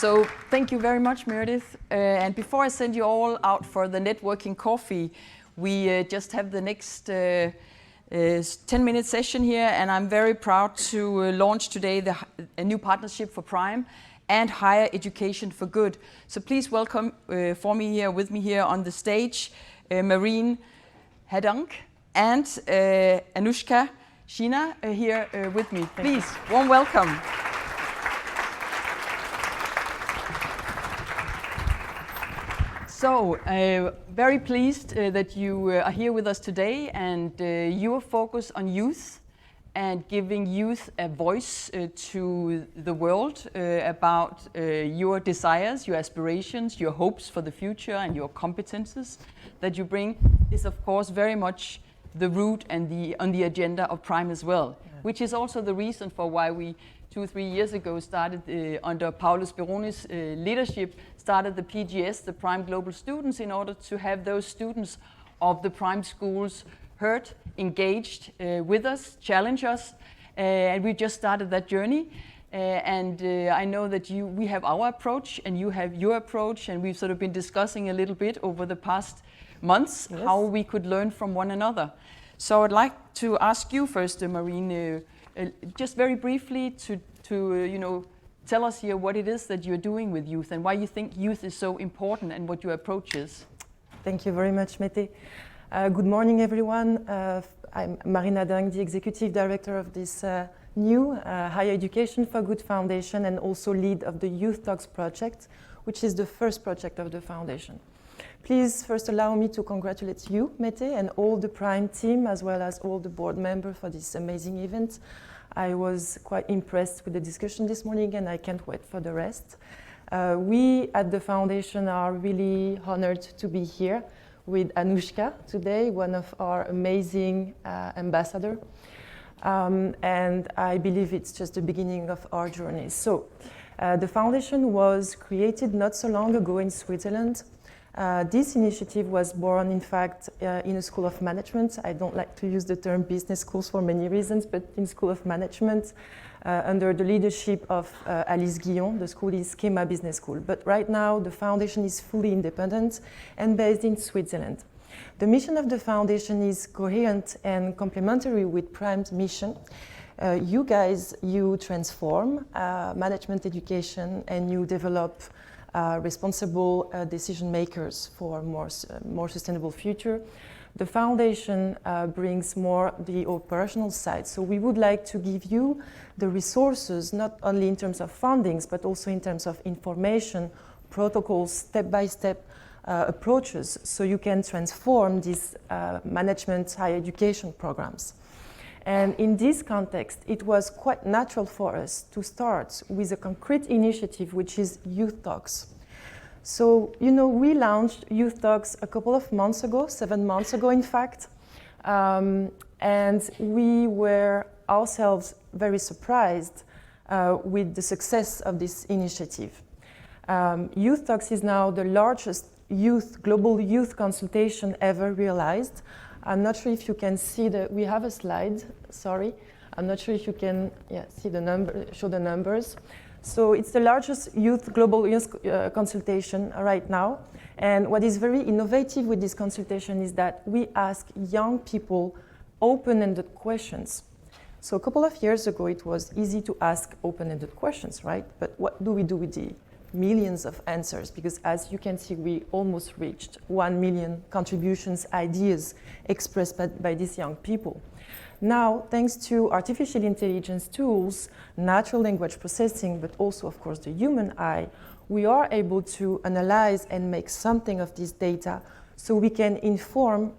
So thank you very much, Meredith. And before I send you all out for the networking coffee, we just have the next 10-minute session here, and I'm very proud to launch today a new partnership for PRIME and Higher Education for Good. So please welcome for me here, with me here on the stage, Marine Hadengue and Anoushka Sinha here with me. Please, warm welcome. So, very pleased that you are here with us today, and your focus on youth and giving youth a voice to the world about your desires, your aspirations, your hopes for the future, and your competences that you bring is, of course, very much the root and on the agenda of PRIME as well, which is also the reason for why we 2-3 years ago started under Paolo Speroni's leadership, started the PGS, the PRIME Global Students, in order to have those students of the PRIME schools heard, engaged with us, challenge us, and we just started that journey. I know that we have our approach and you have your approach, and we've sort of been discussing a little bit over the past months how we could learn from one another. So I'd like to ask you first, Marine, just very briefly to tell us here what it is that you're doing with youth and why you think youth is so important and what your approach is. Thank you very much, Mette. Good morning, everyone. I'm Marine Hadengue, the Executive Director of this new Higher Education for Good Foundation, and also lead of the Youth Talks project, which is the first project of the foundation. Please first allow me to congratulate you, Mette, and all the PRIME team, as well as all the board members for this amazing event. I was quite impressed with the discussion this morning, and I can't wait for the rest. We at the foundation are really honored to be here with Anoushka today, one of our amazing ambassadors. And I believe it's just the beginning of our journey. So the foundation was created not so long ago in Switzerland. This initiative was born, in fact, in a school of management. I don't like to use the term business schools for many reasons, but in school of management, under the leadership of Alice Guillon. The school is Schema Business School. But right now, the foundation is fully independent and based in Switzerland. The mission of the foundation is coherent and complementary with PRIME's mission. You guys, you transform management education, and you develop responsible decision makers for a more sustainable future. The foundation brings more the operational side. So we would like to give you the resources, not only in terms of fundings, but also in terms of information, protocols, step-by-step approaches, so you can transform these management higher education programs. And in this context, it was quite natural for us to start with a concrete initiative, which is Youth Talks. So, we launched Youth Talks a couple of months ago, 7 months ago, in fact. And we were ourselves very surprised with the success of this initiative. Youth Talks is now the largest global youth consultation ever realized. I'm not sure if you can see we have a slide, sorry. I'm not sure if you can see show the numbers. So it's the largest global youth consultation right now. And what is very innovative with this consultation is that we ask young people open-ended questions. So a couple of years ago, it was easy to ask open-ended questions, right? But what do we do with the millions of answers? Because as you can see, we almost reached 1 million contributions, ideas expressed by these young people. Now, thanks to artificial intelligence tools, natural language processing, but also, of course, the human eye, we are able to analyze and make something of this data, so we can inform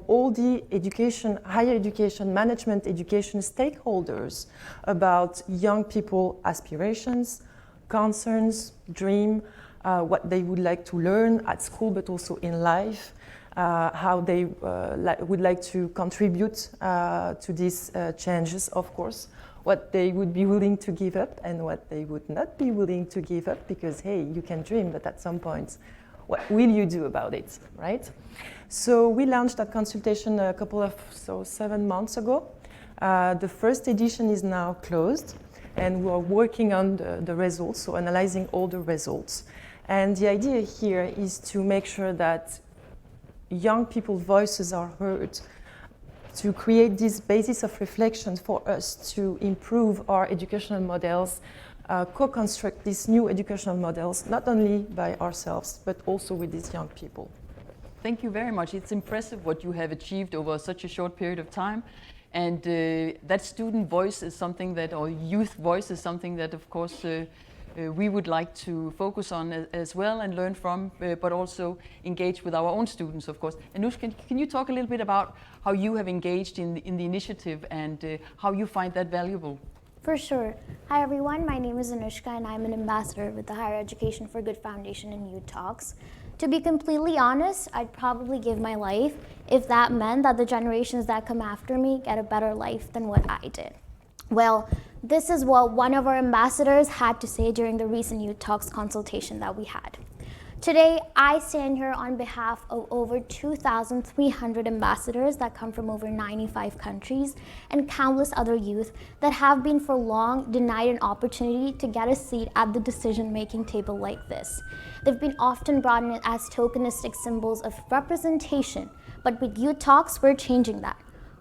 all the education, higher education, management education stakeholders about young people aspirations, concerns, dream, what they would like to learn at school, but also in life, how they would like to contribute to these changes, of course, what they would be willing to give up and what they would not be willing to give up, because, hey, you can dream, but at some point, what will you do about it, right? So we launched that consultation a 7 months ago. The first edition is now closed. and we are working on the results, so analyzing all the results. And the idea here is to make sure that young people's voices are heard, to create this basis of reflection for us to improve our educational models, co-construct these new educational models, not only by ourselves, but also with these young people. Thank you very much. It's impressive what you have achieved over such a short period of time. And that student voice is something that, or youth voice is something that, of course, we would like to focus on as well and learn from, but also engage with our own students, of course. Anoushka, can you talk a little bit about how you have engaged in the initiative and how you find that valuable? For sure. Hi everyone, my name is Anoushka and I'm an ambassador with the Higher Education for Good Foundation and Youth Talks. To be completely honest, I'd probably give my life if that meant that the generations that come after me get a better life than what I did. Well, this is what one of our ambassadors had to say during the recent Youth Talks consultation that we had. Today, I stand here on behalf of over 2,300 ambassadors that come from over 95 countries and countless other youth that have been for long denied an opportunity to get a seat at the decision-making table like this. They've been often brought in as tokenistic symbols of representation, but with Youth Talks, we're changing that.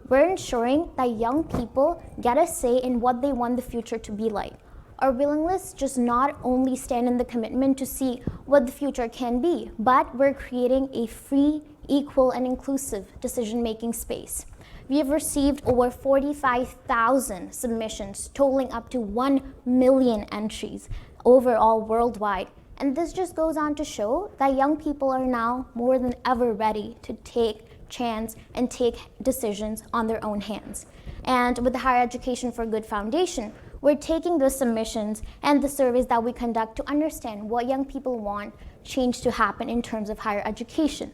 We're ensuring that young people get a say in what they want the future to be like. Our willingness just not only stand in the commitment to see what the future can be, but we're creating a free, equal, and inclusive decision-making space. We have received over 45,000 submissions, totaling up to 1 million entries overall worldwide. And this just goes on to show that young people are now more than ever ready to take chance and take decisions on their own hands. And with the Higher Education for Good Foundation, we're taking those submissions and the surveys that we conduct to understand what young people want change to happen in terms of higher education.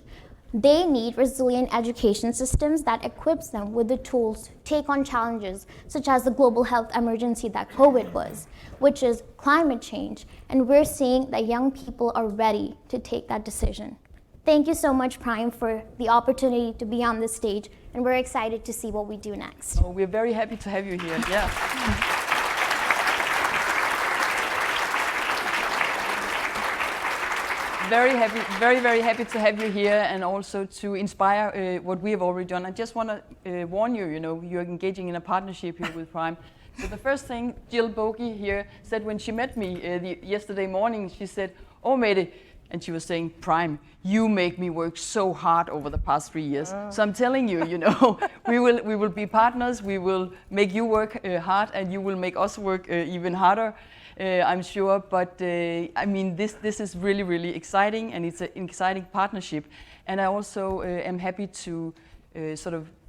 They need resilient education systems that equips them with the tools to take on challenges such as the global health emergency that COVID was, which is climate change, and we're seeing that young people are ready to take that decision. Thank you so much, Prime, for the opportunity to be on this stage, and we're excited to see what we do next. Oh, we're very happy to have you here. Yeah. Very happy to have you here and also to inspire what we have already done. I just want to warn you, you're engaging in a partnership here with Prime. So the first thing Jill Bogie here said when she met me yesterday morning, she said, "Oh, Mette," and she was saying, "Prime, you make me work so hard over the past 3 years." So I'm telling you, we will be partners. We will make you work hard, and you will make us work even harder. I'm sure, but I mean, this is really exciting, and it's an exciting partnership. And I also am happy to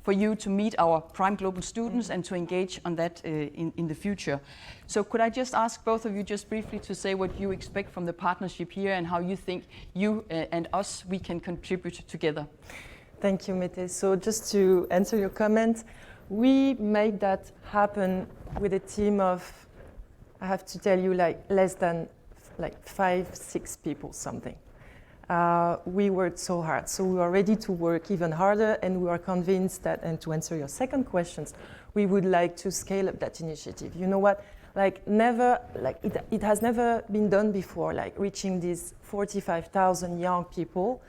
for you to meet our Prime Global students and to engage on that in the future. So could I just ask both of you just briefly to say what you expect from the partnership here and how you think you and us, we can contribute together? Thank you, Mette. So just to answer your comment, we made that happen with a team of, I have to tell you, less than 5-6 people, something. We worked so hard, so we are ready to work even harder, and we are convinced that, and to answer your second questions, we would like to scale up that initiative. You know what? It has never been done before, reaching these 45,000 young people.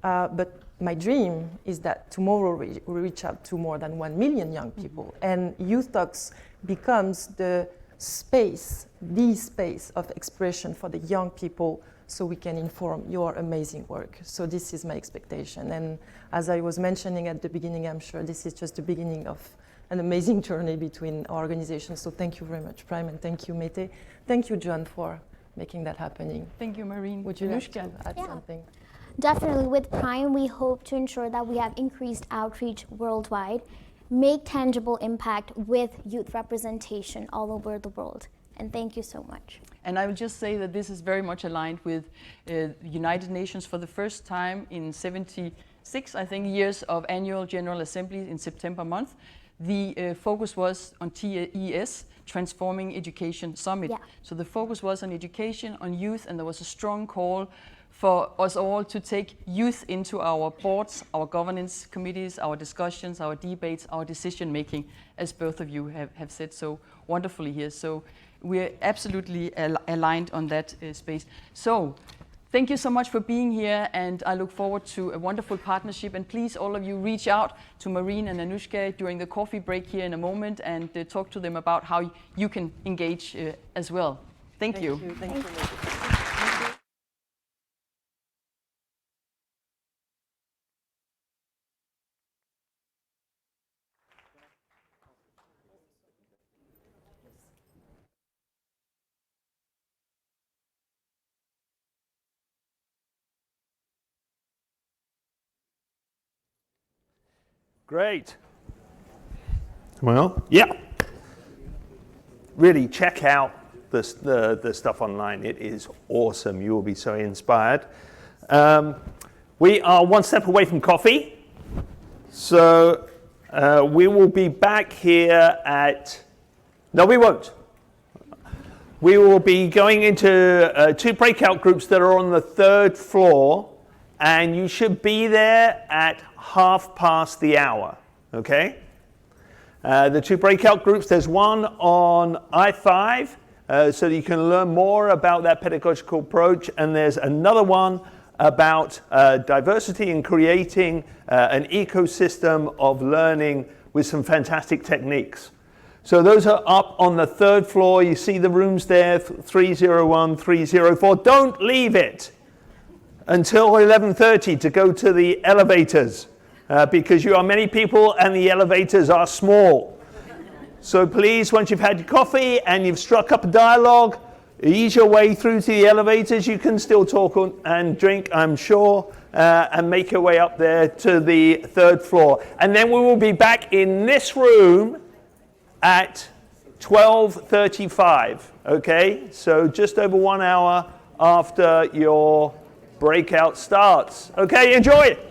But my dream is that tomorrow we reach out to more than 1 million young people, and Youth Talks becomes the space of expression for the young people, so we can inform your amazing work. So this is my expectation. And as I was mentioning at the beginning, I'm sure this is just the beginning of an amazing journey between our organizations. So thank you very much, Prime, and thank you, Mette. Thank you, John, for making that happening. Thank you, Marine. Would you like to add something? Definitely. With Prime, we hope to ensure that we have increased outreach worldwide, make tangible impact with youth representation all over the world. And thank you so much. And I will just say that this is very much aligned with United Nations. For the first time in 76, I think, years of annual General Assembly in September month, the focus was on TES, Transforming Education Summit. Yeah. So the focus was on education, on youth, and there was a strong call for us all to take youth into our boards, our governance committees, our discussions, our debates, our decision making, as both of you have said so wonderfully here. So we're absolutely aligned on that space. So thank you so much for being here, and I look forward to a wonderful partnership. And please, all of you, reach out to Maureen and Anoushka during the coffee break here in a moment and talk to them about how you can engage as well. Thank you. Thank you. Great. Well, yeah. Really check out the stuff online. It is awesome. You will be so inspired. We are one step away from coffee. So we will be back here at... No, we won't. We will be going into 2 breakout groups that are on the 3rd floor, and you should be there at 1:30, okay? The 2 breakout groups, there's one on I5, so that you can learn more about that pedagogical approach, and there's another one about diversity and creating an ecosystem of learning with some fantastic techniques. So those are up on the 3rd floor. You see the rooms there, 301, 304. Don't leave it until 11:30 to go to the elevators, because you are many people and the elevators are small. So please, once you've had your coffee and you've struck up a dialogue, ease your way through to the elevators. You can still talk and drink, I'm sure, and make your way up there to the 3rd floor. And then we will be back in this room at 12:35, okay? So just over 1 hour after your breakout starts. Okay, enjoy it.